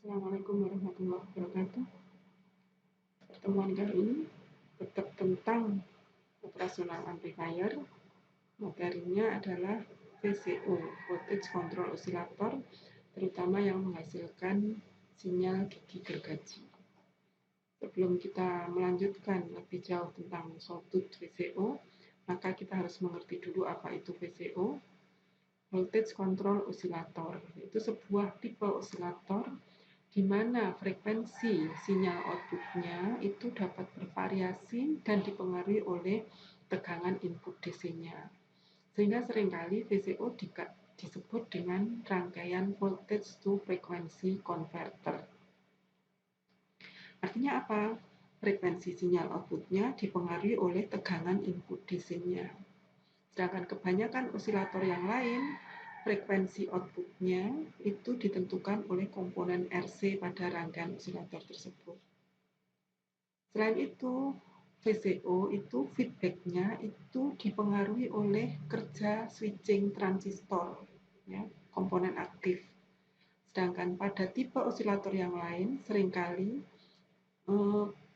Assalamualaikum warahmatullahi wabarakatuh. Pertemuan kali ini tetap tentang operasional amplifier. Materinya adalah VCO, voltage control oscillator, terutama yang menghasilkan sinyal gigi gergaji. Sebelum kita melanjutkan lebih jauh tentang sawtooth VCO, maka kita harus mengerti dulu apa itu VCO. Voltage control oscillator itu sebuah tipe osilator di mana frekuensi sinyal outputnya itu dapat bervariasi dan dipengaruhi oleh tegangan input DC-nya. Sehingga seringkali VCO disebut dengan rangkaian voltage to frequency converter. Artinya apa? Frekuensi sinyal outputnya dipengaruhi oleh tegangan input DC-nya. Sedangkan kebanyakan osilator yang lain, frekuensi outputnya itu ditentukan oleh komponen RC pada rangkaian osilator tersebut. Selain itu, VCO itu feedbacknya itu dipengaruhi oleh kerja switching transistor, ya, komponen aktif. Sedangkan pada tipe osilator yang lain, seringkali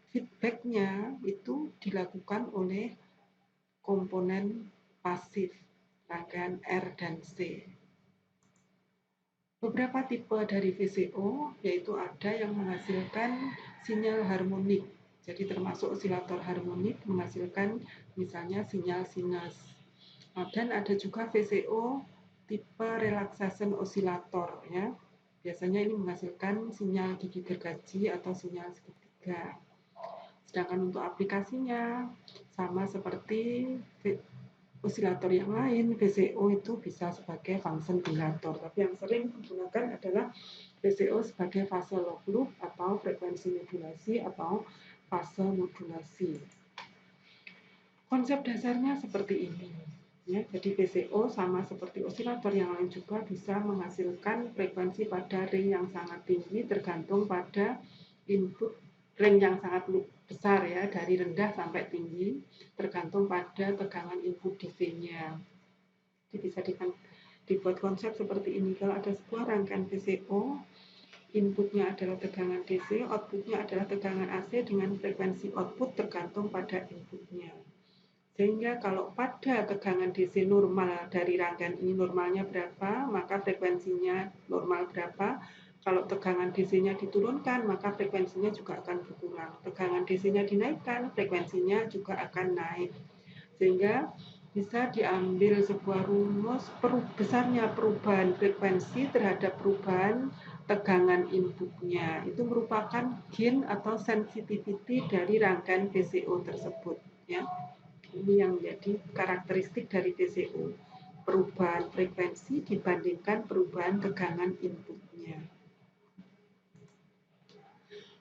feedbacknya itu dilakukan oleh komponen pasif, rangkaian R dan C. Beberapa tipe dari VCO, yaitu ada yang menghasilkan sinyal harmonik. Jadi termasuk osilator harmonik menghasilkan misalnya sinyal sinus. Dan ada juga VCO tipe relaxation oscillator, ya. Biasanya ini menghasilkan sinyal gigi gergaji atau sinyal segitiga. Sedangkan untuk aplikasinya sama seperti osilator yang lain, VCO itu bisa sebagai function generator, tapi yang sering digunakan adalah VCO sebagai fase log loop atau frekuensi modulasi atau fase modulasi. Konsep dasarnya seperti ini, ya. Jadi VCO sama seperti osilator yang lain juga bisa menghasilkan frekuensi pada range yang sangat tinggi tergantung pada input range yang sangat besar, ya, dari rendah sampai tinggi tergantung pada tegangan input DC-nya. Jadi bisa dibuat konsep seperti ini. Kalau ada sebuah rangkaian VCO, inputnya adalah tegangan DC, outputnya adalah tegangan AC dengan frekuensi output tergantung pada inputnya. Sehingga kalau pada tegangan DC normal dari rangkaian ini normalnya berapa, maka frekuensinya normal berapa. Kalau tegangan DC-nya diturunkan, maka frekuensinya juga akan berkurang. Tegangan DC-nya dinaikkan, frekuensinya juga akan naik. Sehingga bisa diambil sebuah rumus besarnya perubahan frekuensi terhadap perubahan tegangan inputnya. Itu merupakan gain atau sensitivity dari rangkaian VCO tersebut, ya. Ini yang menjadi karakteristik dari VCO, perubahan frekuensi dibandingkan perubahan tegangan inputnya.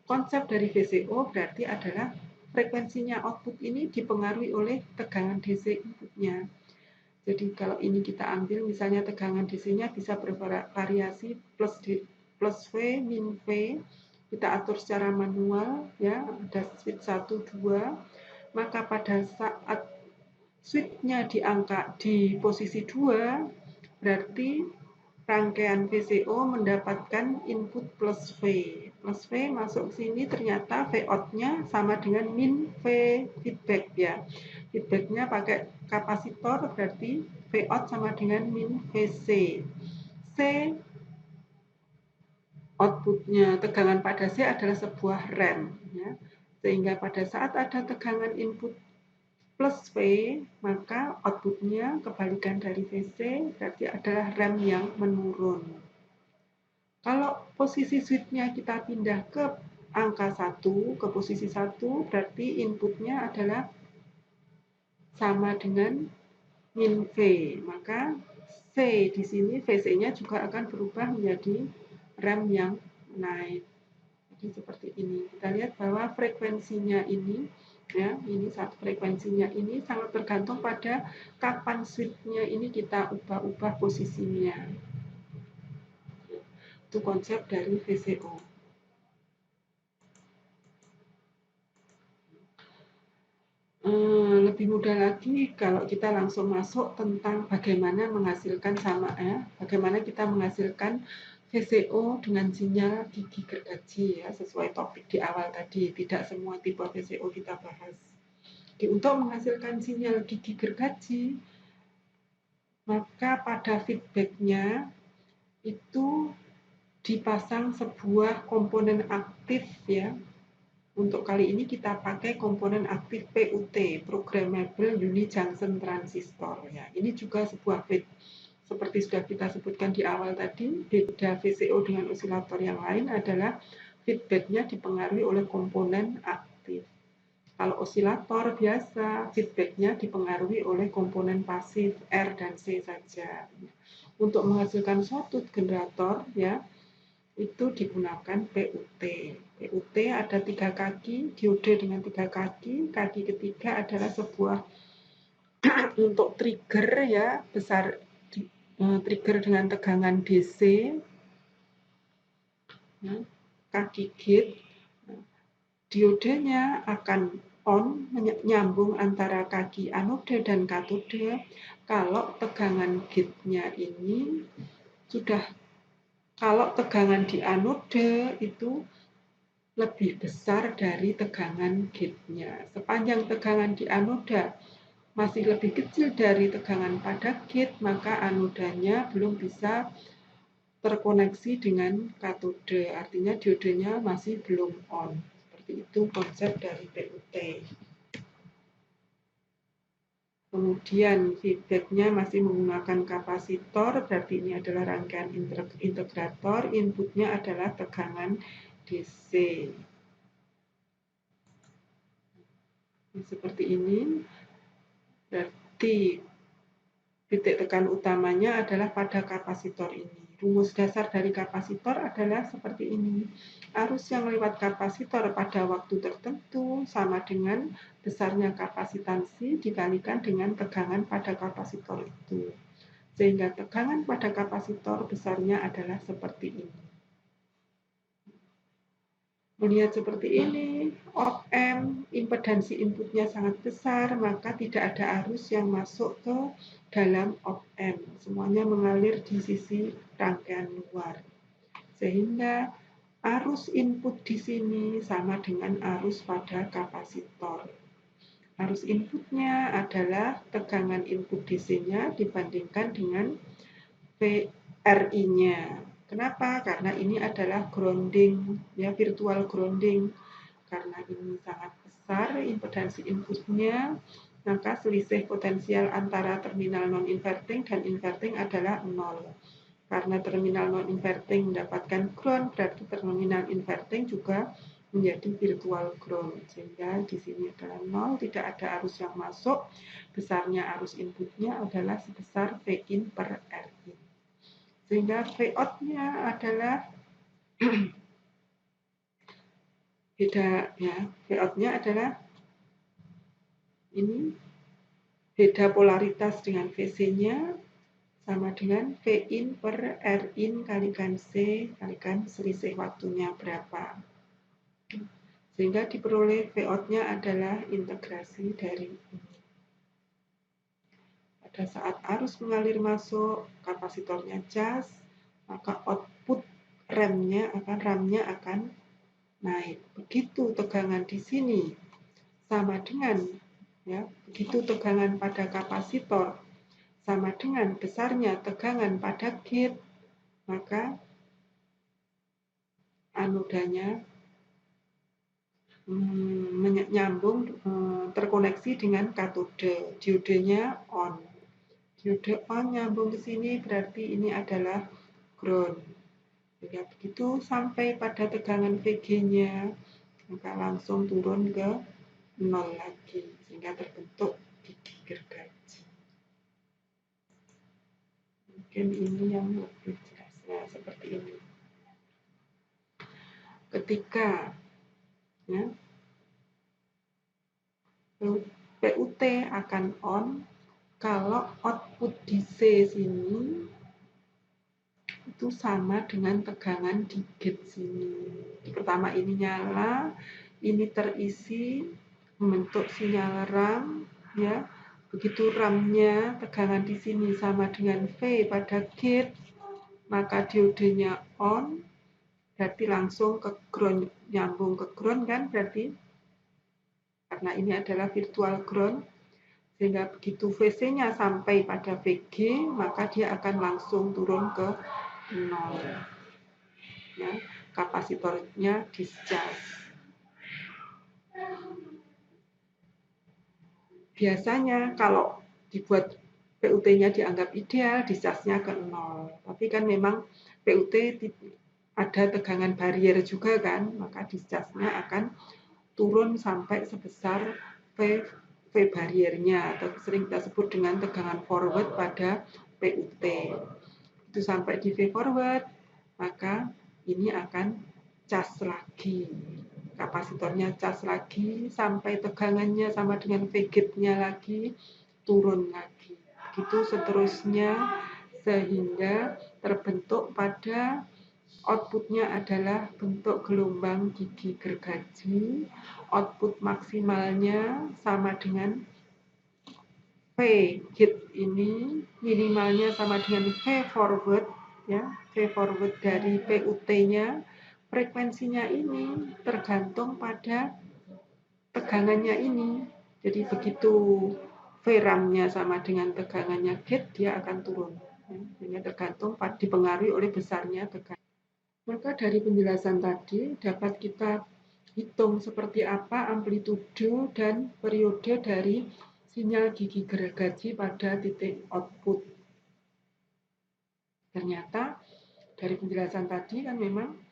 Konsep dari VCO berarti adalah frekuensinya output ini dipengaruhi oleh tegangan DC inputnya. Jadi kalau ini kita ambil misalnya tegangan DC-nya bisa bervariasi plus V, min V, kita atur secara manual, ya, ada switch 1, 2, maka pada saat switch-nya di posisi 2, berarti rangkaian VCO mendapatkan input plus V. Plus V masuk sini ternyata V out-nya sama dengan min V feedback, ya. Feedback-nya pakai kapasitor berarti V out sama dengan min VC. C outputnya tegangan pada C adalah sebuah ramp, ya. Sehingga pada saat ada tegangan input plus V, maka outputnya kebalikan dari VC, berarti adalah ramp yang menurun. Kalau posisi switch-nya kita pindah ke angka 1, ke posisi 1, berarti inputnya adalah sama dengan min V. Maka C di sini, VC-nya juga akan berubah menjadi ramp yang naik. Jadi seperti ini. Kita lihat bahwa frekuensinya ini, ya, ini satu frekuensinya ini sangat tergantung pada kapan switch-nya ini kita ubah-ubah posisinya. Itu konsep dari VCO. Lebih mudah lagi kalau kita langsung masuk tentang bagaimana menghasilkan bagaimana kita menghasilkan VCO dengan sinyal gigi gergaji ya, sesuai topik di awal tadi. Tidak semua tipe VCO kita bahas. Untuk menghasilkan sinyal gigi gergaji, maka pada feedbacknya itu dipasang sebuah komponen aktif ya. Untuk kali ini kita pakai komponen aktif PUT, Programmable Uni-Junction Transistor ya. Ini juga sebuah seperti sudah kita sebutkan di awal tadi, beda VCO dengan osilator yang lain adalah feedbacknya dipengaruhi oleh komponen aktif. Kalau osilator biasa, feedbacknya dipengaruhi oleh komponen pasif R dan C saja. Untuk menghasilkan sawtooth generator ya, itu digunakan PUT. PUT ada 3 kaki, diode dengan 3 kaki. Kaki ketiga adalah sebuah untuk trigger ya, besar trigger dengan tegangan DC. Kaki gate. Diodenya akan on menyambung antara kaki anode dan katode kalau tegangan gate-nya ini kalau tegangan di anode itu lebih besar dari tegangan gate-nya. Sepanjang tegangan di anoda masih lebih kecil dari tegangan pada gate, maka anodanya belum bisa terkoneksi dengan katode. Artinya diodenya masih belum on. Seperti itu konsep dari PUT. Kemudian feedbacknya masih menggunakan kapasitor, berarti ini adalah rangkaian integrator, inputnya adalah tegangan DC. Seperti ini, berarti titik tekan utamanya adalah pada kapasitor ini. Rumus dasar dari kapasitor adalah seperti ini. Arus yang lewat kapasitor pada waktu tertentu sama dengan besarnya kapasitansi dikalikan dengan tegangan pada kapasitor itu. Sehingga tegangan pada kapasitor besarnya adalah seperti ini. Melihat seperti ini, op-amp impedansi inputnya sangat besar, maka tidak ada arus yang masuk ke dalam op-amp. Semuanya mengalir di sisi rangkaian luar. Sehingga arus input di sini sama dengan arus pada kapasitor. Arus inputnya adalah tegangan input DC-nya dibandingkan dengan VRI-nya. Kenapa? Karena ini adalah grounding, ya, virtual grounding. Karena ini sangat besar impedansi inputnya, maka selisih potensial antara terminal non-inverting dan inverting adalah 0. Karena terminal non-inverting mendapatkan ground, berarti terminal inverting juga menjadi virtual ground. Sehingga di sini adalah 0, tidak ada arus yang masuk. Besarnya arus inputnya adalah sebesar V-in per R-in. Sehingga V-out-nya adalah beda ya. V-out-nya adalah ini, beda polaritas dengan VC-nya, sama dengan V-in per R-in kalikan C kalikan selisih waktunya berapa. Sehingga diperoleh V-out-nya adalah integrasi dari ini. Pada saat arus mengalir masuk, kapasitornya cas, maka output RAM-nya akan naik. Begitu tegangan di sini sama dengan ya, begitu tegangan pada kapasitor sama dengan besarnya tegangan pada gate, maka anodanya menyambung terkoneksi dengan katode. Diodenya on. Diode on nyambung ke sini berarti ini adalah ground. Jika begitu sampai pada tegangan VG-nya, maka langsung turun ke 0 lagi sehingga terbentuk gigi gergaji. Mungkin ini yang lebih jelasnya seperti ini. Ketika ya, PUT akan on kalau output DC sini itu sama dengan tegangan di gate sini. Pertama ini nyala, ini terisi membentuk sinyal RAM ya. Begitu RAM-nya tegangan di sini sama dengan V pada gate, maka diodenya on, berarti langsung ke ground, nyambung ke ground kan berarti, karena ini adalah virtual ground, sehingga begitu VC-nya sampai pada VG, maka dia akan langsung turun ke 0. Ya, kapasitornya discharge. Biasanya kalau dibuat PUT-nya dianggap ideal, discharge-nya ke 0. Tapi kan memang PUT ada tegangan barrier juga kan, maka discharge-nya akan turun sampai sebesar V barriernya, atau sering kita sebut dengan tegangan forward pada PUT. Itu sampai di V forward, maka ini akan cas lagi. Kapasitornya cas lagi sampai tegangannya sama dengan V-gate-nya lagi, turun lagi. Begitu seterusnya sehingga terbentuk pada outputnya adalah bentuk gelombang gigi gergaji. Output maksimalnya sama dengan V gate ini, minimalnya sama dengan V forward, ya, V forward dari PUT-nya. Frekuensinya ini tergantung pada tegangannya ini. Jadi begitu V-RAM-nya sama dengan tegangannya gate, dia akan turun. Ini tergantung dipengaruhi oleh besarnya tegangan. Maka dari penjelasan tadi dapat kita hitung seperti apa amplitudo dan periode dari sinyal gigi gergaji pada titik output. Ternyata dari penjelasan tadi kan memang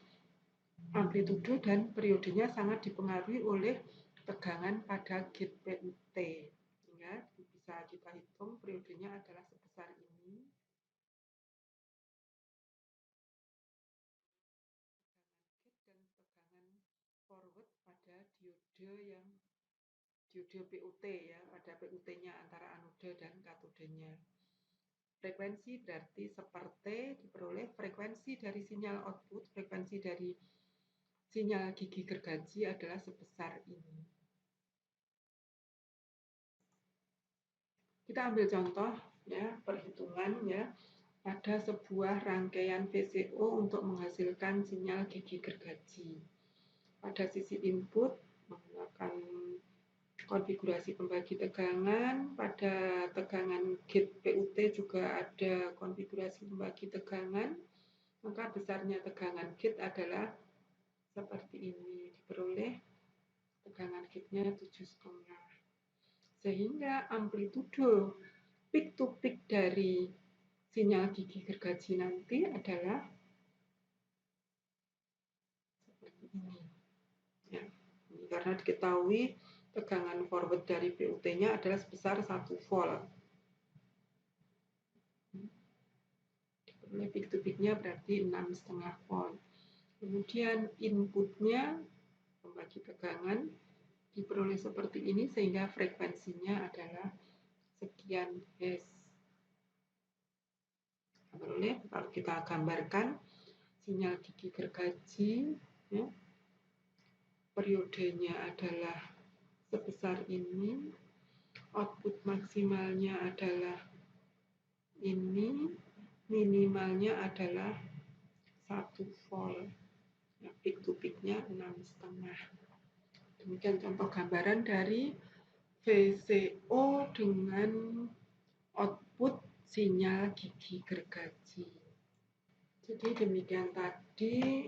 amplitudo dan periodenya sangat dipengaruhi oleh tegangan pada gate PUT. Sehingga bisa kita hitung periodenya adalah sebesar ini. Dan tegangan forward pada diode PUT ya, pada PUT-nya antara anode dan katodenya. Frekuensi berarti seperti diperoleh frekuensi dari sinyal output, frekuensi dari sinyal gigi gergaji adalah sebesar ini. Kita ambil contoh ya, perhitungan ya, pada sebuah rangkaian VCO untuk menghasilkan sinyal gigi gergaji. Pada sisi input menggunakan konfigurasi pembagi tegangan, pada tegangan gate PUT juga ada konfigurasi pembagi tegangan, maka besarnya tegangan gate adalah seperti ini, diperoleh tegangan gate-nya 7,5. Sehingga amplitudo peak to peak dari sinyal gigi gergaji nanti adalah seperti ini. Ya, karena diketahui tegangan forward dari PUT-nya adalah sebesar 1 volt. Peak to peak-nya berarti 6,5 volt. Kemudian inputnya pembagi tegangan diperoleh seperti ini sehingga frekuensinya adalah sekian Hz. Diperoleh kalau kita gambarkan sinyal gigi gergaji, ya, periodenya adalah sebesar ini, output maksimalnya adalah ini, minimalnya adalah 1 volt. Nah, peak to peak-nya 6,5. Demikian contoh gambaran dari VCO dengan output sinyal gigi gergaji. Jadi demikian tadi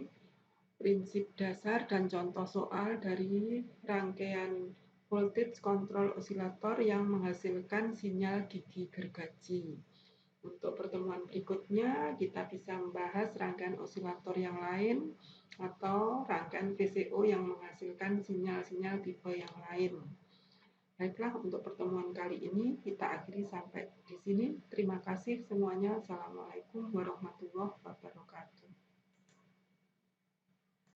prinsip dasar dan contoh soal dari rangkaian voltage control osilator yang menghasilkan sinyal gigi gergaji. Untuk pertemuan berikutnya kita bisa membahas rangkaian osilator yang lain atau rangkaian VCO yang menghasilkan sinyal-sinyal tipe yang lain. Baiklah, untuk pertemuan kali ini kita akhiri sampai di sini. Terima kasih semuanya. Assalamualaikum warahmatullahi wabarakatuh.